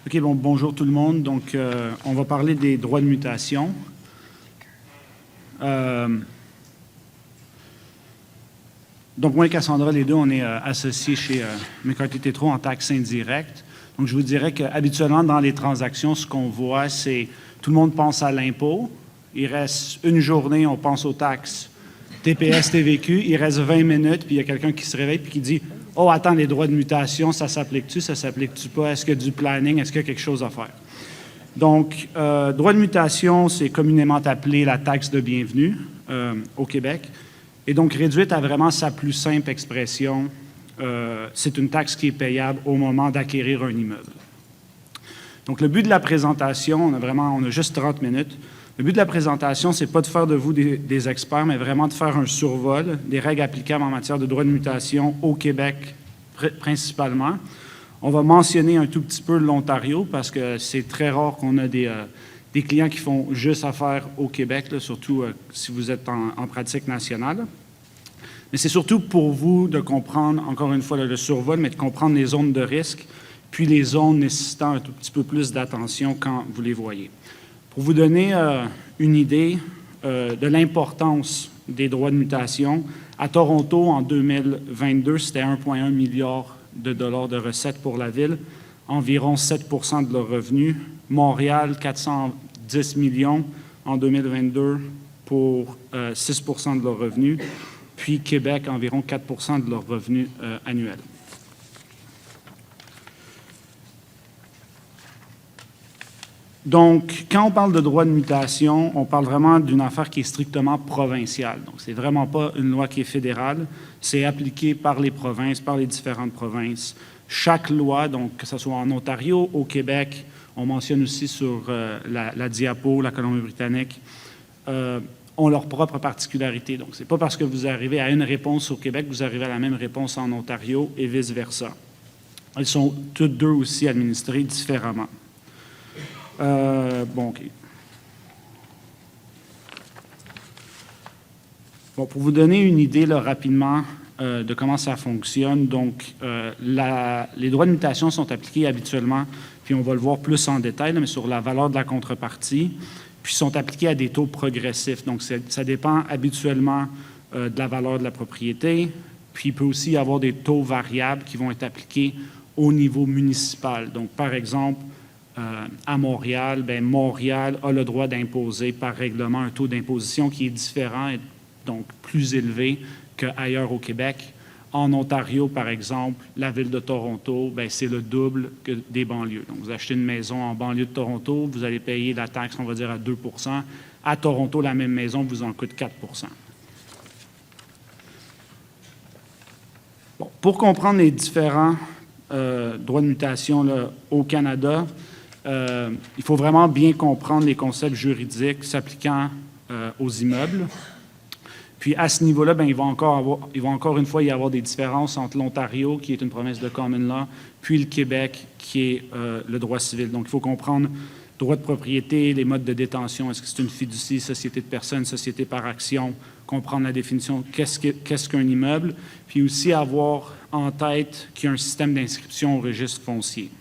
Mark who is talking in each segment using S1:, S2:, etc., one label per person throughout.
S1: OK, bon, bonjour tout le monde. Donc, on va parler des droits de mutation. Donc, moi et Cassandra, les deux, on est associés chez McCarthy Tétrault en taxes indirectes. Donc, je vous dirais qu'habituellement, dans les transactions, ce qu'on voit, c'est tout le monde pense à l'impôt. Il reste une journée, on pense aux taxes TPS, TVQ. Il reste 20 minutes, puis il y a quelqu'un qui se réveille et qui dit « Oh, attends, les droits de mutation, ça s'applique-tu, ça s'applique-tu pas? Est-ce qu'il y a du planning? Est-ce qu'il y a quelque chose à faire? » Donc, droit de mutation, c'est communément appelé la taxe de bienvenue au Québec. Et donc, réduite à vraiment sa plus simple expression, c'est une taxe qui est payable au moment d'acquérir un immeuble. Donc, le but de la présentation, on a juste 30 minutes. Le but de la présentation, ce n'est pas de faire de vous des experts, mais vraiment de faire un survol des règles applicables en matière de droit de mutation au Québec principalement. On va mentionner un tout petit peu l'Ontario parce que c'est très rare qu'on a des clients qui font juste affaire au Québec, là, surtout si vous êtes en pratique nationale. Mais c'est surtout pour vous de comprendre, encore une fois, le survol, mais de comprendre les zones de risque, puis les zones nécessitant un tout petit peu plus d'attention quand vous les voyez. Pour vous donner une idée de l'importance des droits de mutation, à Toronto, en 2022, c'était 1,1 milliard de dollars de recettes pour la ville, environ 7 de leurs revenus. Montréal, 410 millions en 2022 pour 6 de leurs revenus. Puis Québec, environ 4 de leurs revenus annuels. Donc, quand on parle de droit de mutation, on parle vraiment d'une affaire qui est strictement provinciale. Donc, ce n'est vraiment pas une loi qui est fédérale. C'est appliqué par les provinces, par les différentes provinces. Chaque loi, donc que ce soit en Ontario, au Québec, on mentionne aussi sur la diapo, la Colombie-Britannique, ont leur propre particularité. Donc, ce n'est pas parce que vous arrivez à une réponse au Québec que vous arrivez à la même réponse en Ontario et vice-versa. Elles sont toutes deux aussi administrées différemment. Bon, OK. Bon, pour vous donner une idée là, rapidement de comment ça fonctionne, donc les droits de mutation sont appliqués habituellement, puis on va le voir plus en détail, là, mais sur la valeur de la contrepartie, puis sont appliqués à des taux progressifs. Donc, ça dépend habituellement de la valeur de la propriété, puis il peut aussi y avoir des taux variables qui vont être appliqués au niveau municipal. Donc, par exemple, à Montréal, bien, Montréal a le droit d'imposer par règlement un taux d'imposition qui est différent et donc plus élevé qu'ailleurs au Québec. En Ontario, par exemple, la ville de Toronto, bien, c'est le double que des banlieues. Donc, vous achetez une maison en banlieue de Toronto, vous allez payer la taxe, on va dire, à 2 %. À Toronto, la même maison vous en coûte 4 %. Bon, pour comprendre les différents droits de mutation là, au Canada, il faut vraiment bien comprendre les concepts juridiques s'appliquant aux immeubles. Puis à ce niveau-là, bien, il va encore une fois y avoir des différences entre l'Ontario, qui est une province de common law, puis le Québec, qui est le droit civil. Donc, il faut comprendre droit de propriété, les modes de détention, est-ce que c'est une fiducie, société de personnes, société par action, comprendre la définition, qu'est-ce qu'un immeuble, puis aussi avoir en tête qu'il y a un système d'inscription au registre foncier.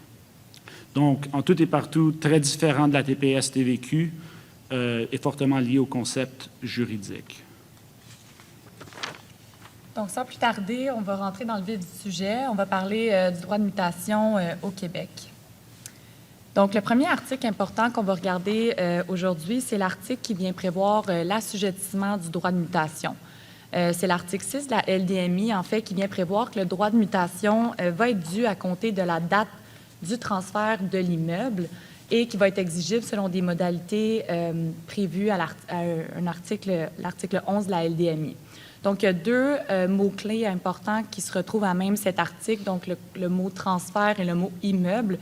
S1: Donc, en tout et partout, très différent de la TPS-TVQ et fortement lié au concept juridique.
S2: Donc, sans plus tarder, on va rentrer dans le vif du sujet. On va parler du droit de mutation au Québec. Donc, le premier article important qu'on va regarder aujourd'hui, c'est l'article qui vient prévoir l'assujettissement du droit de mutation. C'est l'article 6 de la LDMI, en fait, qui vient prévoir que le droit de mutation va être dû à compter de la date du transfert de l'immeuble et qui va être exigible selon des modalités prévues à l'article 11 de la LDMI. Donc, il y a deux mots-clés importants qui se retrouvent à même cet article, donc le mot transfert et le mot immeuble.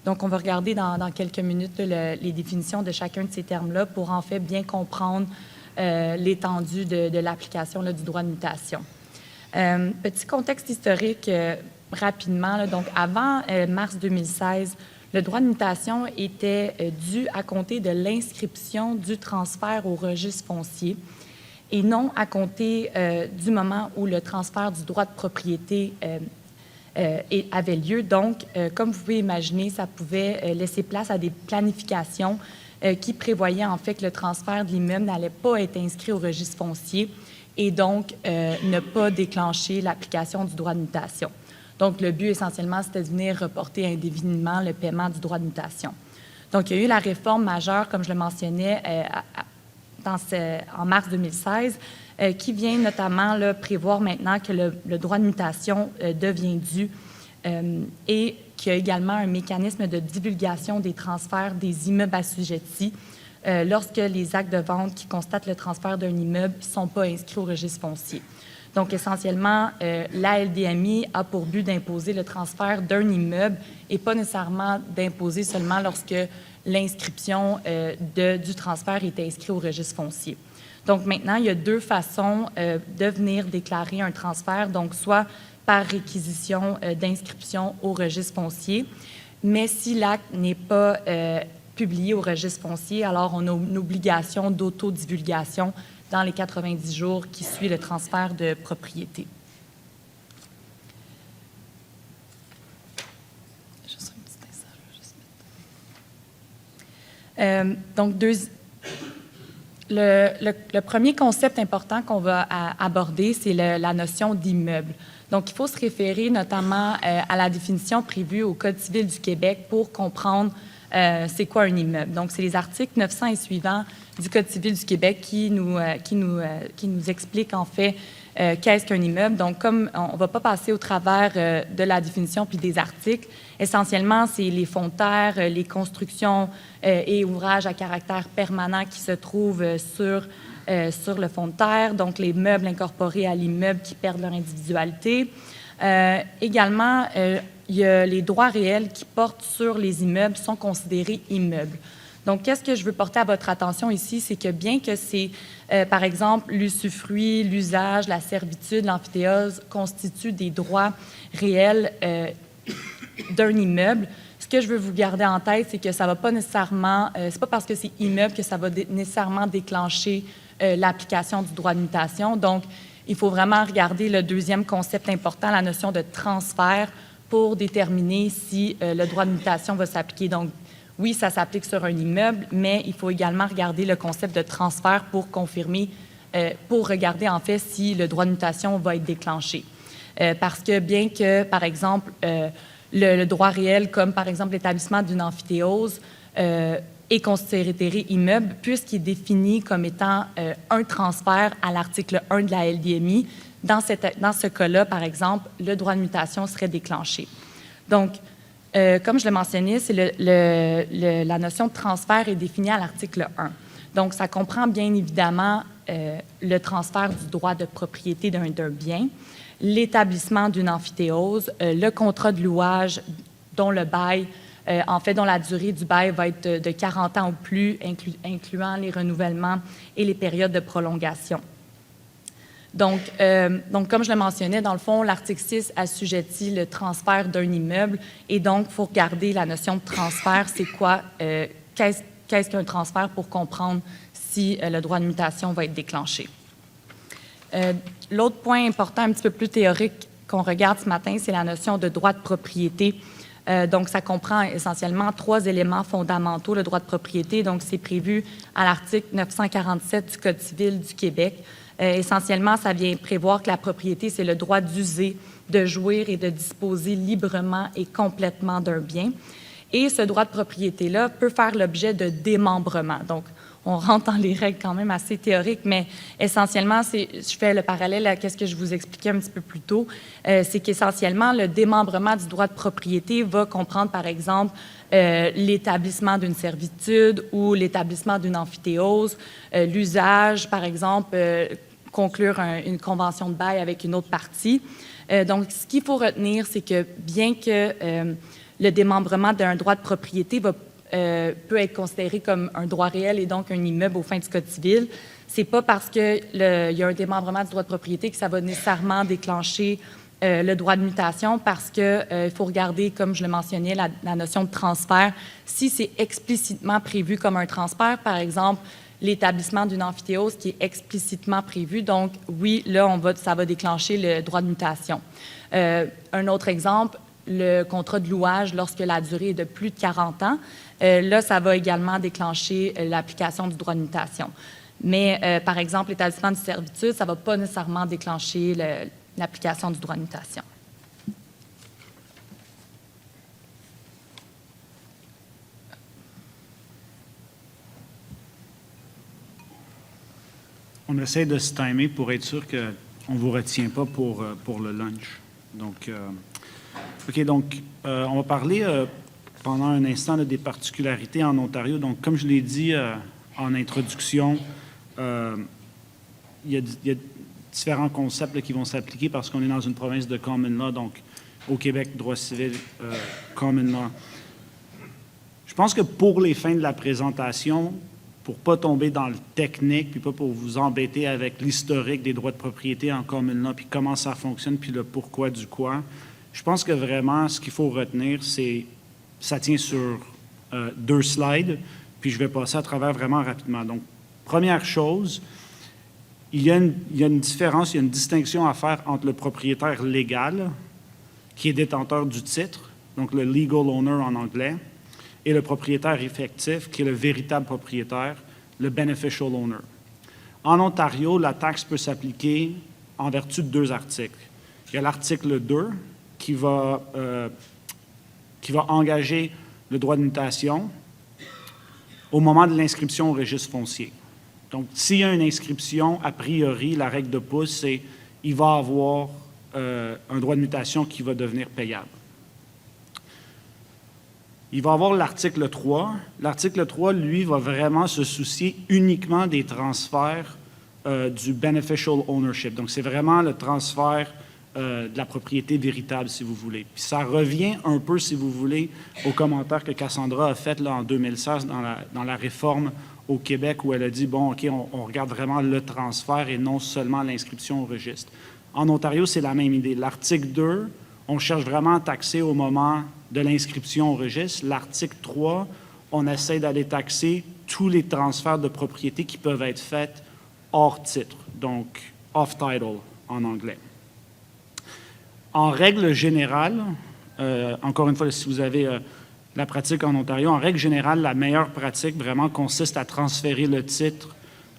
S2: Donc, on va regarder dans quelques minutes les définitions de chacun de ces termes-là pour en fait bien comprendre l'étendue de l'application du droit de mutation. Petit contexte historique rapidement. Là, donc, avant mars 2016, le droit de mutation était dû à compter de l'inscription du transfert au registre foncier et non à compter du moment où le transfert du droit de propriété avait lieu. Donc, comme vous pouvez imaginer, ça pouvait laisser place à des planifications qui prévoyaient en fait que le transfert de l'immeuble n'allait pas être inscrit au registre foncier et donc ne pas déclencher l'application du droit de mutation. Donc, le but essentiellement, c'était de venir reporter indéfiniment le paiement du droit de mutation. Donc, il y a eu la réforme majeure, comme je le mentionnais, en mars 2016, qui vient notamment là, prévoir maintenant que le droit de mutation devient dû et qu'il y a également un mécanisme de divulgation des transferts des immeubles assujettis lorsque les actes de vente qui constatent le transfert d'un immeuble ne sont pas inscrits au registre foncier. Donc, essentiellement, la LDMI a pour but d'imposer le transfert d'un immeuble et pas nécessairement d'imposer seulement lorsque l'inscription du transfert est inscrite au registre foncier. Donc, maintenant, il y a deux façons de venir déclarer un transfert, donc soit par réquisition d'inscription au registre foncier, mais si l'acte n'est pas publié au registre foncier, alors on a une obligation d'autodivulgation dans les 90 jours qui suivent le transfert de propriété. Juste un petit instant, je vais juste mettre... donc, le premier concept important qu'on va aborder, c'est la notion d'immeuble. Donc, il faut se référer notamment à la définition prévue au Code civil du Québec pour comprendre c'est quoi un immeuble. Donc, c'est les articles 900 et suivants du Code civil du Québec qui nous expliquent en fait qu'est-ce qu'un immeuble. Donc, comme on ne va pas passer au travers de la définition puis des articles, essentiellement, c'est les fonds de terre, les constructions et ouvrages à caractère permanent qui se trouvent sur le fond de terre, donc les meubles incorporés à l'immeuble qui perdent leur individualité. Également, il y a les droits réels qui portent sur les immeubles sont considérés immeubles. Donc, qu'est-ce que je veux porter à votre attention ici, c'est que bien que c'est, par exemple, l'usufruit, l'usage, la servitude, l'amphithéose constituent des droits réels d'un immeuble, ce que je veux vous garder en tête, c'est que ça ne va pas nécessairement, c'est pas parce que c'est immeuble que ça va nécessairement déclencher l'application du droit de mutation. Donc, il faut vraiment regarder le deuxième concept important, la notion de transfert, pour déterminer si le droit de mutation va s'appliquer. Donc, oui, ça s'applique sur un immeuble, mais il faut également regarder le concept de transfert pour confirmer, pour regarder en fait si le droit de mutation va être déclenché. Parce que bien que, par exemple, le droit réel, comme par exemple l'établissement d'une amphithéose, est considéré immeuble, puisqu'il est défini comme étant un transfert à l'article 1 de la LDMI, dans ce cas-là, par exemple, le droit de mutation serait déclenché. Donc, comme je l'ai mentionné, la notion de transfert est définie à l'article 1. Donc, ça comprend bien évidemment le transfert du droit de propriété d'un bien, l'établissement d'une amphithéose, le contrat de louage dont le bail, dont la durée du bail va être de 40 ans ou plus, incluant les renouvellements et les périodes de prolongation. Donc, comme je le mentionnais, dans le fond, l'article 6 assujettit le transfert d'un immeuble et donc, il faut regarder la notion de transfert, c'est quoi, qu'est-ce qu'un transfert pour comprendre si le droit de mutation va être déclenché. L'autre point important, un petit peu plus théorique qu'on regarde ce matin, c'est la notion de droit de propriété. Donc, ça comprend essentiellement 3 éléments fondamentaux, le droit de propriété. Donc, c'est prévu à l'article 947 du Code civil du Québec. Essentiellement, ça vient prévoir que la propriété, c'est le droit d'user, de jouir et de disposer librement et complètement d'un bien. Et ce droit de propriété-là peut faire l'objet de démembrement. Donc, on rentre dans les règles quand même assez théoriques, mais essentiellement, je fais le parallèle à ce que je vous expliquais un petit peu plus tôt, c'est qu'essentiellement, le démembrement du droit de propriété va comprendre, par exemple, l'établissement d'une servitude ou l'établissement d'une amphithéose, l'usage, par exemple, conclure une convention de bail avec une autre partie. Donc, ce qu'il faut retenir, c'est que bien que le démembrement d'un droit de propriété peut être considéré comme un droit réel et donc un immeuble aux fins du Code civil, c'est pas parce qu'il y a un démembrement du droit de propriété que ça va nécessairement déclencher le droit de mutation, parce qu'il faut regarder, comme je le mentionnais, la notion de transfert. Si c'est explicitement prévu comme un transfert, par exemple, l'établissement d'une amphithéose qui est explicitement prévu. Donc, oui, là, ça va déclencher le droit de mutation. Un autre exemple, le contrat de louage, lorsque la durée est de plus de 40 ans, là, ça va également déclencher l'application du droit de mutation. Mais, par exemple, l'établissement de servitude, ça ne va pas nécessairement déclencher l'application du droit de mutation.
S1: On essaie de se timer pour être sûr qu'on ne vous retient pas pour le lunch. Donc, OK, donc, on va parler pendant un instant là, des particularités en Ontario. Donc, comme je l'ai dit en introduction, il y a différents concepts là, qui vont s'appliquer parce qu'on est dans une province de common law, donc au Québec, droit civil, common law. Je pense que pour les fins de la présentation, pour ne pas tomber dans le technique, puis pas pour vous embêter avec l'historique des droits de propriété en common law, puis comment ça fonctionne, puis le pourquoi du quoi, je pense que vraiment, ce qu'il faut retenir, c'est ça tient sur 2 slides, puis je vais passer à travers vraiment rapidement. Donc, première chose, il y a une différence, il y a une distinction à faire entre le propriétaire légal, qui est détenteur du titre, donc le legal owner en anglais, et le propriétaire effectif, qui est le véritable propriétaire, le beneficial owner. En Ontario, la taxe peut s'appliquer en vertu de 2 articles. Il y a l'article 2 qui va engager le droit de mutation au moment de l'inscription au registre foncier. Donc, s'il y a une inscription, a priori, la règle de pouce, c'est qu'il va avoir un droit de mutation qui va devenir payable. Il va avoir l'article 3. L'article 3, lui, va vraiment se soucier uniquement des transferts du beneficial ownership. Donc, c'est vraiment le transfert de la propriété véritable, si vous voulez. Puis ça revient un peu, si vous voulez, au commentaire que Cassandra a fait là, en 2016 dans la réforme au Québec où elle a dit, bon, OK, on regarde vraiment le transfert et non seulement l'inscription au registre. En Ontario, c'est la même idée. L'article 2, on cherche vraiment à taxer au moment de l'inscription au registre. L'article 3, on essaie d'aller taxer tous les transferts de propriété qui peuvent être faits hors titre, donc off-title en anglais. En règle générale, encore une fois, si vous avez la pratique en Ontario, en règle générale, la meilleure pratique vraiment consiste à transférer le titre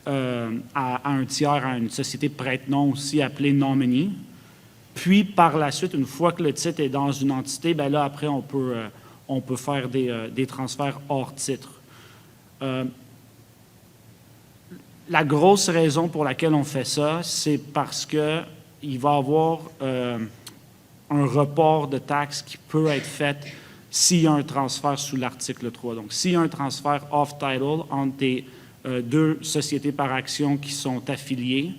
S1: à un tiers, à une société prête-nom aussi appelée nominee. Puis, par la suite, une fois que le titre est dans une entité, bien là, après, on peut faire des transferts hors titre. La grosse raison pour laquelle on fait ça, c'est parce qu'il va y avoir un report de taxes qui peut être fait s'il y a un transfert sous l'article 3. Donc, s'il y a un transfert off-title entre des 2 sociétés par action qui sont affiliées,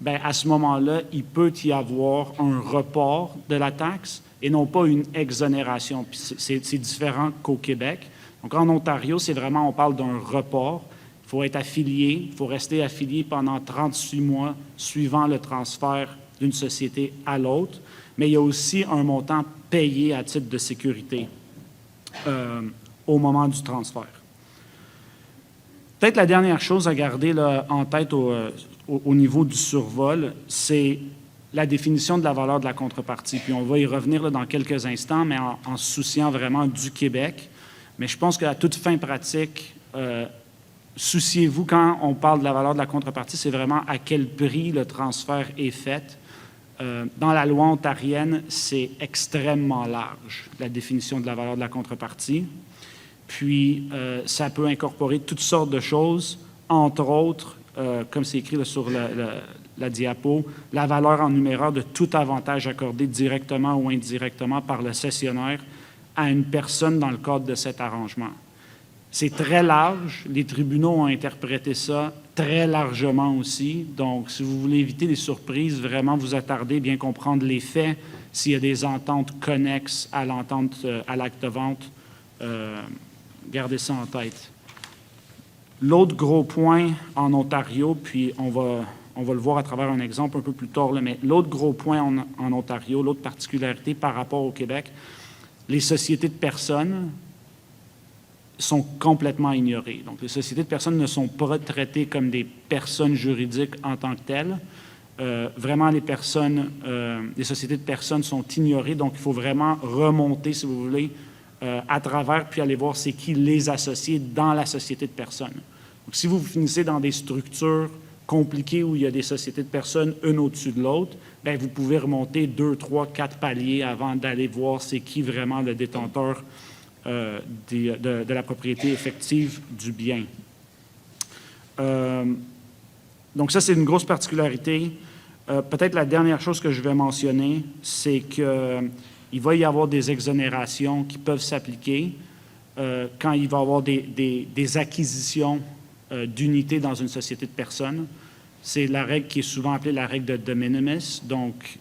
S1: bien, à ce moment-là, il peut y avoir un report de la taxe et non pas une exonération. Puis c'est différent qu'au Québec. Donc, en Ontario, c'est vraiment, on parle d'un report. Il faut être affilié, il faut rester affilié pendant 36 mois suivant le transfert d'une société à l'autre. Mais il y a aussi un montant payé à titre de sécurité au moment du transfert. Peut-être la dernière chose à garder là, en tête au niveau du survol, c'est la définition de la valeur de la contrepartie. Puis on va y revenir là, dans quelques instants, mais en se souciant vraiment du Québec. Mais je pense qu'à toute fin pratique, souciez-vous quand on parle de la valeur de la contrepartie, c'est vraiment à quel prix le transfert est fait. Dans la loi ontarienne, c'est extrêmement large, la définition de la valeur de la contrepartie. Puis, ça peut incorporer toutes sortes de choses, entre autres, comme c'est écrit là, sur la diapo, la valeur en numéraire de tout avantage accordé directement ou indirectement par le cessionnaire à une personne dans le cadre de cet arrangement. C'est très large. Les tribunaux ont interprété ça très largement aussi. Donc, si vous voulez éviter les surprises, vraiment vous attarder, bien comprendre les faits, s'il y a des ententes connexes à l'entente, à l'acte de vente, gardez ça en tête. L'autre gros point en Ontario, puis on va le voir à travers un exemple un peu plus tard, là, mais l'autre gros point en Ontario, l'autre particularité par rapport au Québec, les sociétés de personnes sont complètement ignorées. Donc, les sociétés de personnes ne sont pas traitées comme des personnes juridiques en tant que telles. Vraiment, les sociétés de personnes sont ignorées, donc il faut vraiment remonter, si vous voulez, à travers, puis aller voir c'est qui les associés dans la société de personnes. Donc, si vous finissez dans des structures compliquées où il y a des sociétés de personnes une au-dessus de l'autre, bien, vous pouvez remonter 2, 3, 4 paliers avant d'aller voir c'est qui vraiment le détenteur de la propriété effective du bien. Donc ça, c'est une grosse particularité. Peut-être la dernière chose que je vais mentionner, c'est qu'il va y avoir des exonérations qui peuvent s'appliquer quand il va y avoir des acquisitions d'unités dans une société de personnes. C'est la règle qui est souvent appelée la règle de minimis. Donc,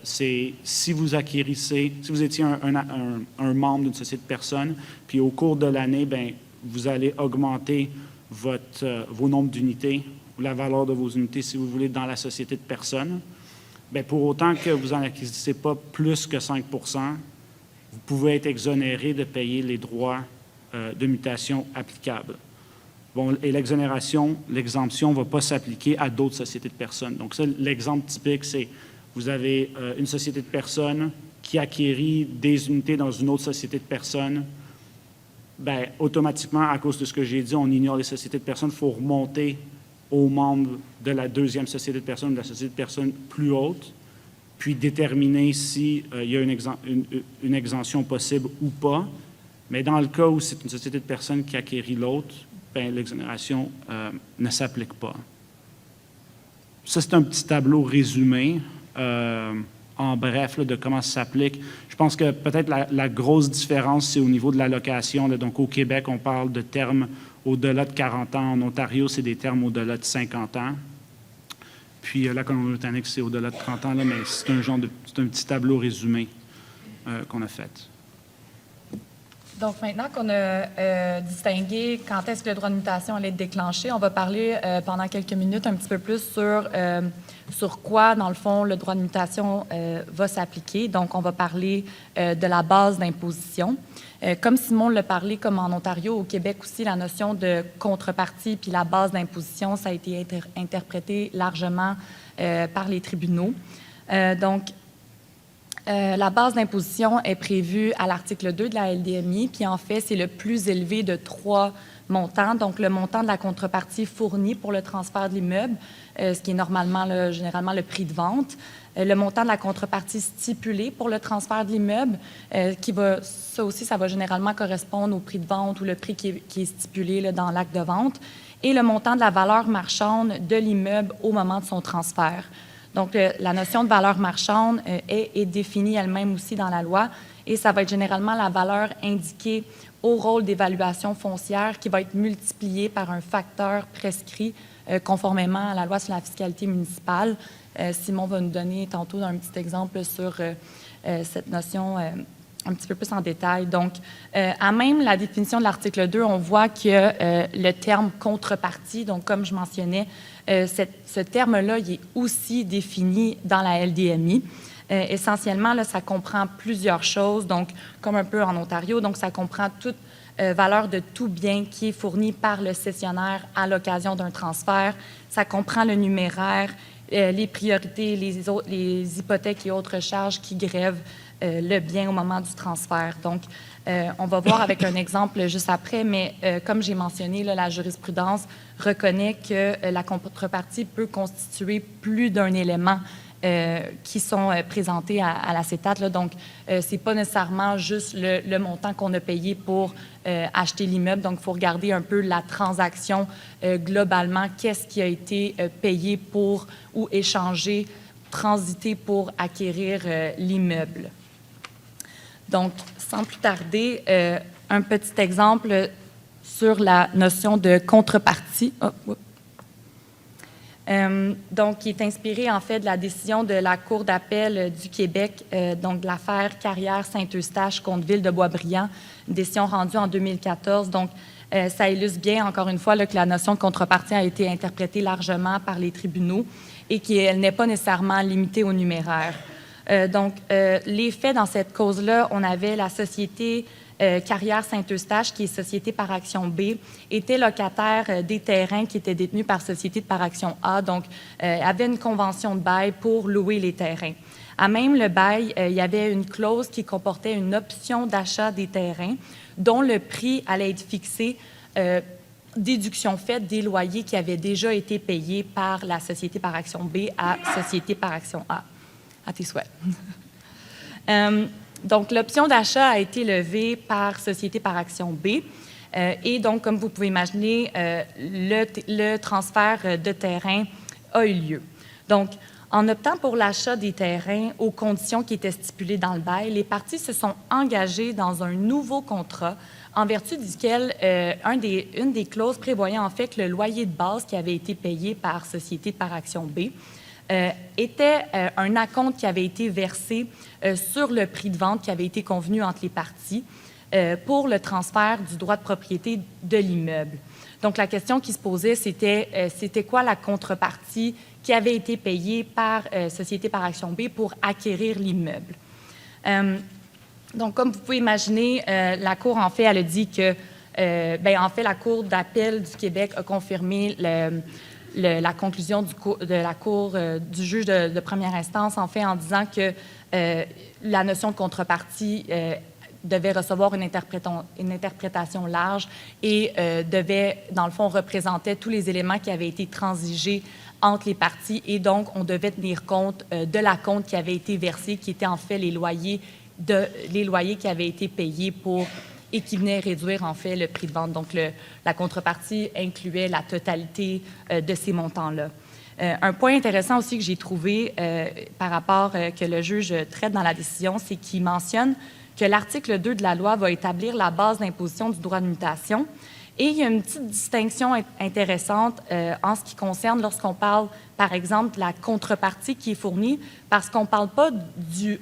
S1: c'est si vous acquérissez, si vous étiez un membre d'une société de personnes, puis au cours de l'année, bien, vous allez augmenter vos nombres d'unités, ou la valeur de vos unités, si vous voulez, dans la société de personnes. Bien, pour autant que vous n'en acquisissez pas plus que 5 %, vous pouvez être exonéré de payer les droits de mutation applicables. Bon, et l'exonération, l'exemption ne va pas s'appliquer à d'autres sociétés de personnes. Donc, ça, l'exemple typique, c'est vous avez une société de personnes qui acquérit des unités dans une autre société de personnes. Bien, automatiquement, à cause de ce que j'ai dit, on ignore les sociétés de personnes. Il faut remonter aux membres de la deuxième société de personnes, de la société de personnes plus haute, puis déterminer s'il y a une exemption possible ou pas. Mais dans le cas où c'est une société de personnes qui acquérit l'autre, bien, l'exonération ne s'applique pas. Ça, c'est un petit tableau résumé, en bref, là, de comment ça s'applique. Je pense que peut-être la grosse différence, c'est au niveau de l'allocation. Donc, au Québec, on parle de termes au-delà de 40 ans. En Ontario, c'est des termes au-delà de 50 ans. Puis, la Colombie-Britannique, c'est au-delà de 30 ans, là, mais c'est un petit tableau résumé qu'on a fait.
S2: Donc, maintenant qu'on a distingué quand est-ce que le droit de mutation allait être déclenché, on va parler pendant quelques minutes un petit peu plus sur quoi, dans le fond, le droit de mutation va s'appliquer. Donc, on va parler de la base d'imposition. Comme Simon l'a parlé, comme en Ontario, au Québec aussi, la notion de contrepartie puis la base d'imposition, ça a été interprété largement par les tribunaux. La base d'imposition est prévue à l'article 2 de la LDMI, puis en fait, c'est le plus élevé de 3 montants. Donc, le montant de la contrepartie fournie pour le transfert de l'immeuble, ce qui est généralement le prix de vente. Le montant de la contrepartie stipulée pour le transfert de l'immeuble, ça va généralement correspondre au prix de vente ou le prix qui est stipulé là, dans l'acte de vente. Et le montant de la valeur marchande de l'immeuble au moment de son transfert. Donc, la notion de valeur marchande est définie elle-même aussi dans la loi et ça va être généralement la valeur indiquée au rôle d'évaluation foncière qui va être multipliée par un facteur prescrit conformément à la loi sur la fiscalité municipale. Simon va nous donner tantôt un petit exemple sur cette notion un petit peu plus en détail. Donc, à même la définition de l'article 2, on voit que le terme contrepartie, donc comme je mentionnais, ce terme-là, il est aussi défini dans la LDMI. Essentiellement, là, ça comprend plusieurs choses, donc comme un peu en Ontario, donc ça comprend toute valeur de tout bien qui est fourni par le cessionnaire à l'occasion d'un transfert. Ça comprend le numéraire, les priorités, les hypothèques et autres charges qui grèvent le bien au moment du transfert. Donc, on va voir avec un exemple juste après, mais comme j'ai mentionné, là, la jurisprudence reconnaît que la contrepartie peut constituer plus d'un élément qui sont présentés à l'acétate. Donc, ce n'est pas nécessairement juste le montant qu'on a payé pour acheter l'immeuble. Donc, il faut regarder un peu la transaction globalement. Qu'est-ce qui a été payé pour ou échangé, transité pour acquérir l'immeuble. Donc, sans plus tarder, un petit exemple sur la notion de contrepartie. Donc, qui est inspiré en fait de la décision de la Cour d'appel du Québec, donc de l'affaire Carrière Saint-Eustache contre Ville de Boisbriand, une décision rendue en 2014. Donc, ça illustre bien, encore une fois, là, que la notion de contrepartie a été interprétée largement par les tribunaux et qu'elle n'est pas nécessairement limitée au numéraire. Donc, les faits dans cette cause-là, on avait la société Carrière Saint-Eustache, qui est société par action B, était locataire des terrains qui étaient détenus par société par action A, donc avait une convention de bail pour louer les terrains. À même le bail, il y avait une clause qui comportait une option d'achat des terrains dont le prix allait être fixé, déduction faite des loyers qui avaient déjà été payés par la société par action B à société par action A. À tes souhaits. Donc, l'option d'achat a été levée par société par action B. Et donc, comme vous pouvez imaginer, le transfert de terrain a eu lieu. Donc, en optant pour l'achat des terrains aux conditions qui étaient stipulées dans le bail, les parties se sont engagées dans un nouveau contrat en vertu duquel une des clauses prévoyait en fait que le loyer de base qui avait été payé par société par action B était un acompte qui avait été versé sur le prix de vente qui avait été convenu entre les parties pour le transfert du droit de propriété de l'immeuble. Donc, la question qui se posait, c'était quoi la contrepartie qui avait été payée par société par action B pour acquérir l'immeuble. Donc, comme vous pouvez imaginer, la Cour, en fait, elle a dit que, en fait, la Cour d'appel du Québec a confirmé la conclusion de la Cour du juge de première instance, en fait, en disant que la notion de contrepartie devait recevoir une interprétation large et devait, dans le fond, représenter tous les éléments qui avaient été transigés entre les parties et donc on devait tenir compte de l'acompte qui avait été versé, qui était en fait les loyers qui avaient été payés et qui venaient réduire en fait le prix de vente. Donc la contrepartie incluait la totalité de ces montants-là. Un point intéressant aussi que j'ai trouvé par rapport que le juge traite dans la décision, c'est qu'il mentionne que l'article 2 de la loi va établir la base d'imposition du droit de mutation. Et il y a une petite distinction intéressante en ce qui concerne lorsqu'on parle, par exemple, de la contrepartie qui est fournie, parce qu'on ne parle pas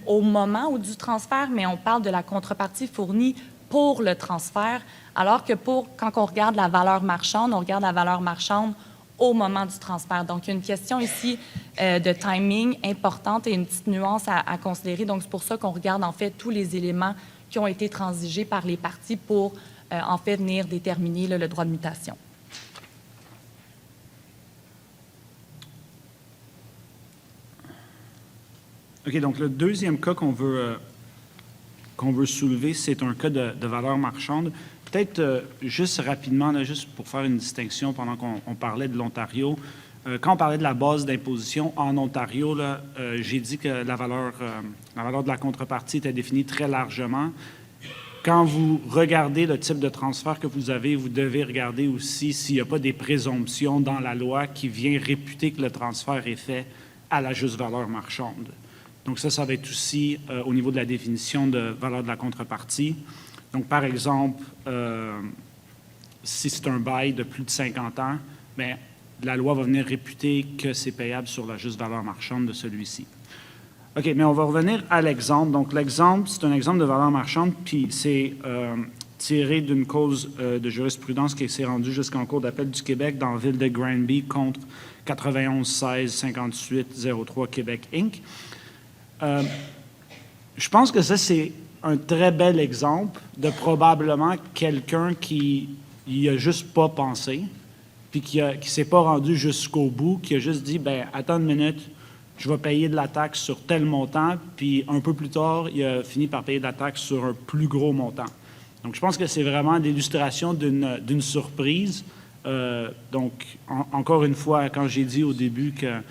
S2: au moment ou du transfert, mais on parle de la contrepartie fournie pour le transfert, alors que quand on regarde la valeur marchande, on regarde la valeur marchande au moment du transfert. Donc, il y a une question ici de timing importante et une petite nuance à considérer. Donc, c'est pour ça qu'on regarde en fait tous les éléments qui ont été transigés par les parties pour en fait venir déterminer le droit de mutation.
S1: OK, donc le deuxième cas qu'on veut soulever, c'est un cas de valeur marchande. Peut-être juste rapidement, là, juste pour faire une distinction pendant qu'on parlait de l'Ontario. Quand on parlait de la base d'imposition en Ontario, j'ai dit que la valeur de la contrepartie était définie très largement. Quand vous regardez le type de transfert que vous avez, vous devez regarder aussi s'il n'y a pas des présomptions dans la loi qui viennent réputer que le transfert est fait à la juste valeur marchande. Donc ça va être aussi au niveau de la définition de valeur de la contrepartie. Donc, par exemple, si c'est un bail de plus de 50 ans, bien, la loi va venir réputer que c'est payable sur la juste valeur marchande de celui-ci. OK, mais on va revenir à l'exemple. Donc, l'exemple, c'est un exemple de valeur marchande, puis c'est tiré d'une cause de jurisprudence qui s'est rendue jusqu'en Cour d'appel du Québec dans la ville de Granby contre 91 16 58 03 Québec Inc. Je pense que ça, c'est un très bel exemple de probablement quelqu'un qui n'y a juste pas pensé, puis qui ne s'est pas rendu jusqu'au bout, qui a juste dit, bien, attends une minute, je vais payer de la taxe sur tel montant, puis un peu plus tard, il a fini par payer de la taxe sur un plus gros montant. Donc, je pense que c'est vraiment l'illustration d'une surprise. Donc, encore une fois, quand j'ai dit au début que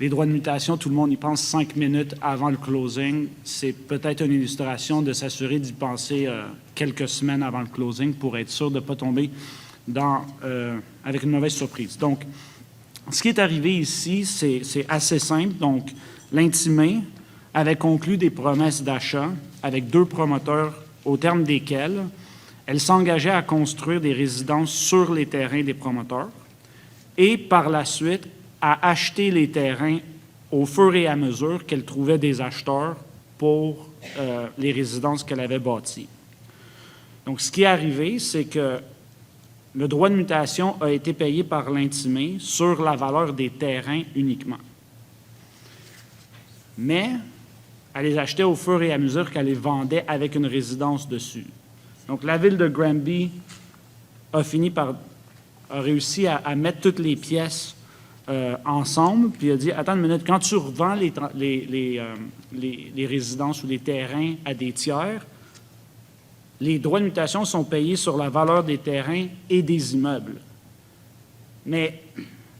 S1: les droits de mutation, tout le monde y pense 5 minutes avant le closing. C'est peut-être une illustration de s'assurer d'y penser quelques semaines avant le closing pour être sûr de ne pas tomber avec une mauvaise surprise. Donc, ce qui est arrivé ici, c'est assez simple. Donc, l'intimé avait conclu des promesses d'achat avec 2 promoteurs au terme desquelles elle s'engageait à construire des résidences sur les terrains des promoteurs et par la suite à acheter les terrains au fur et à mesure qu'elle trouvait des acheteurs pour les résidences qu'elle avait bâties. Donc, ce qui est arrivé, c'est que le droit de mutation a été payé par l'intimé sur la valeur des terrains uniquement. Mais elle les achetait au fur et à mesure qu'elle les vendait avec une résidence dessus. Donc, la ville de Granby a réussi à mettre toutes les pièces ensemble, puis a dit, attends une minute, quand tu revends les résidences ou les terrains à des tiers, les droits de mutation sont payés sur la valeur des terrains et des immeubles. Mais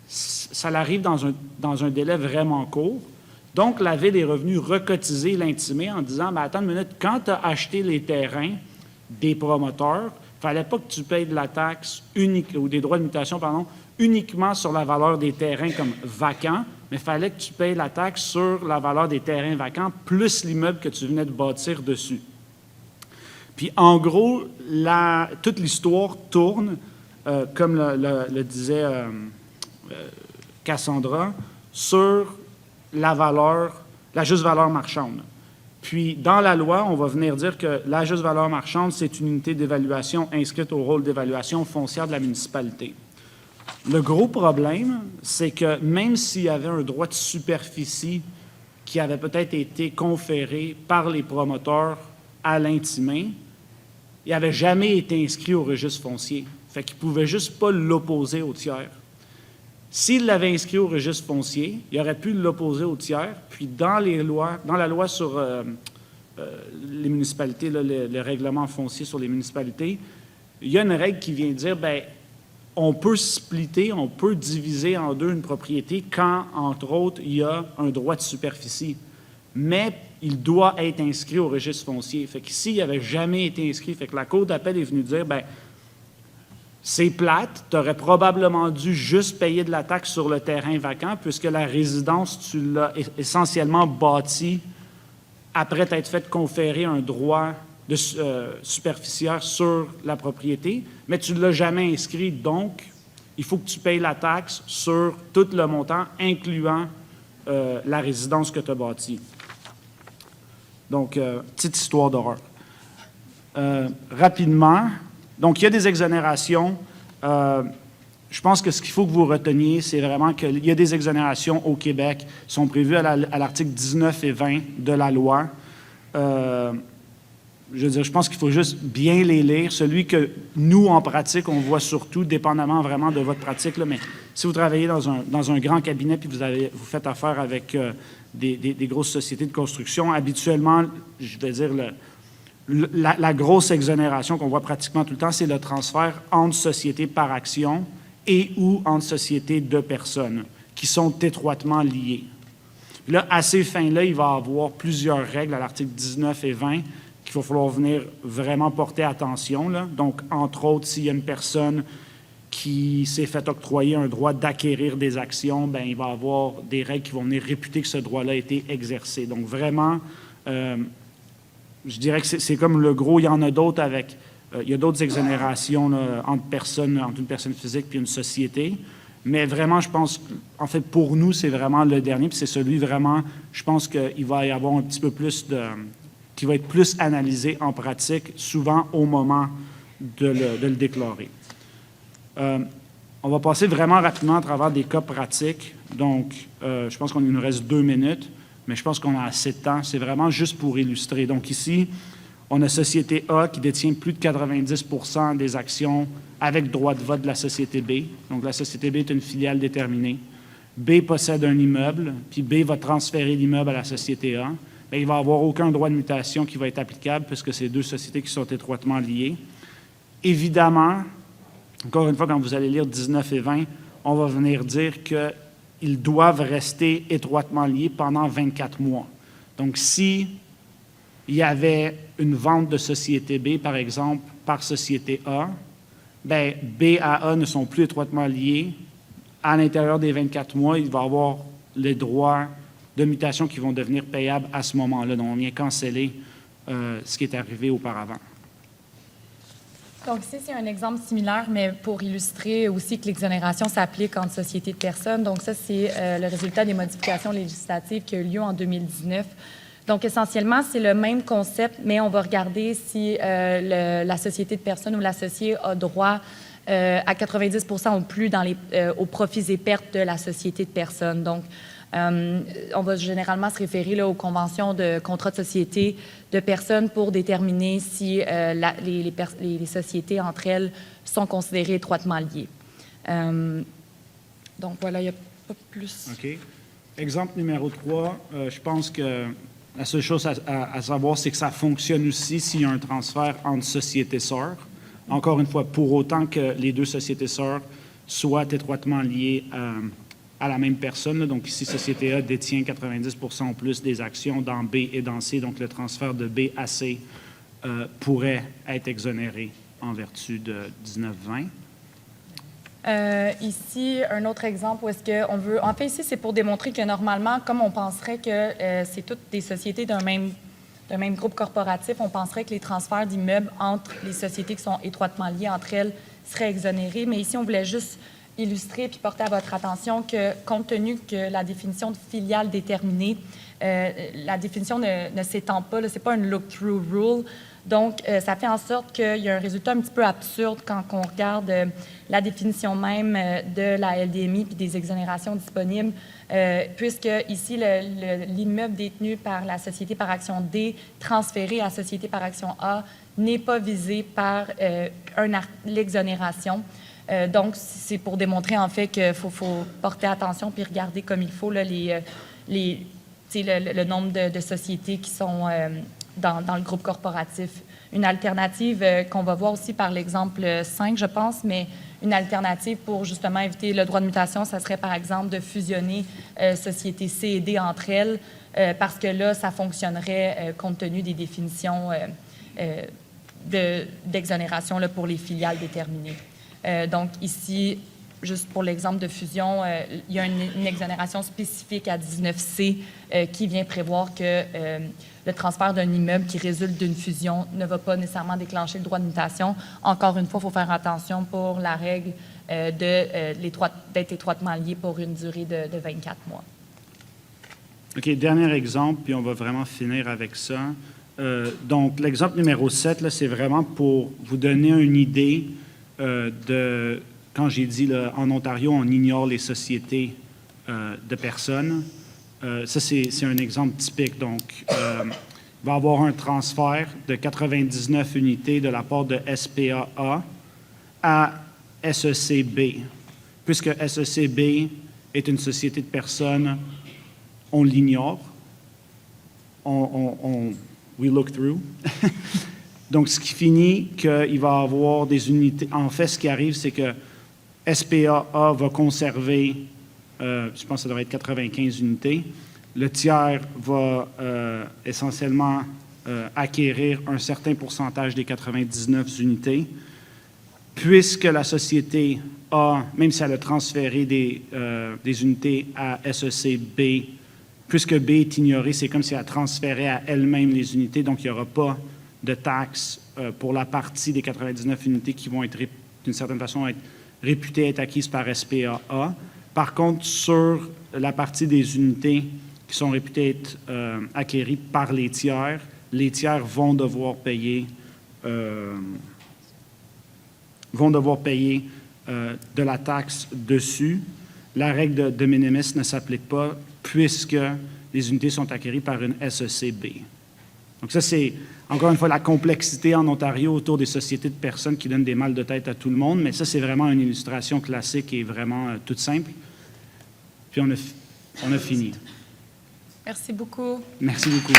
S1: ça arrive dans un délai vraiment court. Donc, la ville est revenue recotiser l'intimé en disant, mais attends une minute, quand tu as acheté les terrains des promoteurs, il ne fallait pas que tu payes de la taxe unique, ou des droits de mutation, pardon, uniquement sur la valeur des terrains comme vacants, mais il fallait que tu payes la taxe sur la valeur des terrains vacants plus l'immeuble que tu venais de bâtir dessus. Puis, en gros, toute l'histoire tourne, comme le disait Cassandra, sur la juste valeur marchande. Puis, dans la loi, on va venir dire que la juste valeur marchande, c'est une unité d'évaluation inscrite au rôle d'évaluation foncière de la municipalité. Le gros problème, c'est que même s'il y avait un droit de superficie qui avait peut-être été conféré par les promoteurs à l'intimé, il n'avait jamais été inscrit au registre foncier. Fait qu'il ne pouvait juste pas l'opposer au tiers. S'il l'avait inscrit au registre foncier, il aurait pu l'opposer au tiers, puis dans la loi sur les municipalités, le règlement foncier sur les municipalités, il y a une règle qui vient dire, bien, on peut splitter, on peut diviser en deux une propriété quand, entre autres, il y a un droit de superficie. Mais il doit être inscrit au registre foncier. Fait qu'ici, il n'avait jamais été inscrit. Fait que la Cour d'appel est venue dire, bien, c'est plate, tu aurais probablement dû juste payer de la taxe sur le terrain vacant puisque la résidence, tu l'as essentiellement bâtie après t'être fait conférer un droit de superficiaire sur la propriété, mais tu ne l'as jamais inscrit, donc il faut que tu payes la taxe sur tout le montant, incluant la résidence que tu as bâtie. Donc, petite histoire d'horreur. Rapidement, donc il y a des exonérations. Je pense que ce qu'il faut que vous reteniez, c'est vraiment qu'il y a des exonérations au Québec qui sont prévues à l'article 19 et 20 de la loi. Je veux dire, je pense qu'il faut juste bien les lire. Celui que nous, en pratique, on voit surtout, dépendamment vraiment de votre pratique, là, mais si vous travaillez dans un grand cabinet puis vous faites affaire avec des grosses sociétés de construction, habituellement, je vais dire, la grosse exonération qu'on voit pratiquement tout le temps, c'est le transfert entre sociétés par action et ou entre sociétés de personnes qui sont étroitement liées. Là, à ces fins-là, il va y avoir plusieurs règles à l'article 19 et 20 qu'il va falloir venir vraiment porter attention, là. Donc, entre autres, s'il y a une personne qui s'est fait octroyer un droit d'acquérir des actions, bien, il va y avoir des règles qui vont venir réputer que ce droit-là a été exercé. Donc, vraiment, je dirais que c'est comme le gros. Il y en a d'autres avec... il y a d'autres exonérations là, entre une personne physique et une société. Mais vraiment, je pense, en fait, pour nous, c'est vraiment le dernier, puis c'est celui vraiment, je pense qu'il va y avoir un petit peu plus qui va être plus analysé en pratique, souvent au moment de le déclarer. On va passer vraiment rapidement à travers des cas pratiques. Donc, je pense qu'il nous reste 2 minutes, mais je pense qu'on a assez de temps. C'est vraiment juste pour illustrer. Donc ici, on a Société A qui détient plus de 90 % des actions avec droit de vote de la Société B. Donc, la Société B est une filiale déterminée. B possède un immeuble, puis B va transférer l'immeuble à la Société A. Bien, il ne va y avoir aucun droit de mutation qui va être applicable puisque c'est 2 sociétés qui sont étroitement liées. Évidemment, encore une fois, quand vous allez lire 19 et 20, on va venir dire qu'ils doivent rester étroitement liés pendant 24 mois. Donc, si il y avait une vente de Société B, par exemple, par Société A, bien, B et A ne sont plus étroitement liés. À l'intérieur des 24 mois, il va y avoir les droits de mutation qui vont devenir payables à ce moment-là. Donc, on vient canceller ce qui est arrivé auparavant.
S2: Donc, ici, c'est un exemple similaire, mais pour illustrer aussi que l'exonération s'applique entre sociétés de personnes. Donc, ça, c'est le résultat des modifications législatives qui ont eu lieu en 2019. Donc, essentiellement, c'est le même concept, mais on va regarder si la société de personnes ou l'associé a droit à 90 % ou plus aux profits et pertes de la société de personnes. Donc, On va généralement se référer là, aux conventions de contrat de société de personnes pour déterminer si les sociétés entre elles sont considérées étroitement liées. Donc voilà, il n'y a pas plus.
S1: OK. Exemple numéro 3, je pense que la seule chose à savoir, c'est que ça fonctionne aussi s'il y a un transfert entre sociétés sœurs. Encore une fois, pour autant que les deux sociétés sœurs soient étroitement liées à la même personne. Là. Donc ici, Société A détient 90% ou plus des actions dans B et dans C. Donc le transfert de B à C pourrait être exonéré en vertu de 1920.
S2: Ici, un autre exemple où est-ce qu'on veut... En fait, ici, c'est pour démontrer que normalement, comme on penserait que c'est toutes des sociétés d'un même groupe corporatif, on penserait que les transferts d'immeubles entre les sociétés qui sont étroitement liées entre elles seraient exonérés. Mais ici, on voulait juste illustrer puis porter à votre attention que, compte tenu que la définition de filiale déterminée, la définition ne s'étend pas, ce n'est pas une look-through rule. Donc, ça fait en sorte qu'il y a un résultat un petit peu absurde quand on regarde la définition même de la LDMI puis des exonérations disponibles, puisque ici, l'immeuble détenu par la société par action D, transféré à la société par action A, n'est pas visé par l'exonération. Donc, c'est pour démontrer en fait qu'il faut porter attention puis regarder comme il faut là, le nombre de sociétés qui sont dans le groupe corporatif. Une alternative qu'on va voir aussi par l'exemple 5, je pense, mais une alternative pour justement éviter le droit de mutation, ça serait par exemple de fusionner sociétés C et D entre elles, parce que là, ça fonctionnerait compte tenu des définitions d'exonération pour les filiales déterminées. Donc ici, juste pour l'exemple de fusion, il y a une exonération spécifique à 19C qui vient prévoir que le transfert d'un immeuble qui résulte d'une fusion ne va pas nécessairement déclencher le droit de mutation. Encore une fois, il faut faire attention pour la règle d'être étroitement lié pour une durée de 24 mois.
S1: OK, dernier exemple, puis on va vraiment finir avec ça. Donc, l'exemple numéro 7, c'est vraiment pour vous donner une idée de... Quand j'ai dit, là, en Ontario, on ignore les sociétés de personnes. Ça, c'est un exemple typique. Donc, il va y avoir un transfert de 99 unités de la part de SPAA à SECB. Puisque SECB est une société de personnes, on l'ignore. We look through. Donc, ce qui finit qu'il va y avoir des unités. En fait, ce qui arrive, c'est que SPAA va conserver, je pense que ça devrait être 95 unités. Le tiers va essentiellement acquérir un certain pourcentage des 99 unités. Puisque la société A, même si elle a transféré des unités à SECB, puisque B est ignoré, c'est comme si elle transférait à elle-même les unités, donc il n'y aura pas de taxes pour la partie des 99 unités qui vont être, d'une certaine façon, être réputées être acquises par SPAA. Par contre, sur la partie des unités qui sont réputées être acquéries par les tiers vont devoir payer de la taxe dessus. La règle de minimis ne s'applique pas puisque les unités sont acquéries par une SECB. Donc ça, c'est encore une fois la complexité en Ontario autour des sociétés de personnes qui donnent des mal de tête à tout le monde, mais ça, c'est vraiment une illustration classique et vraiment toute simple. Puis on a fini.
S2: Merci beaucoup.
S1: Merci beaucoup.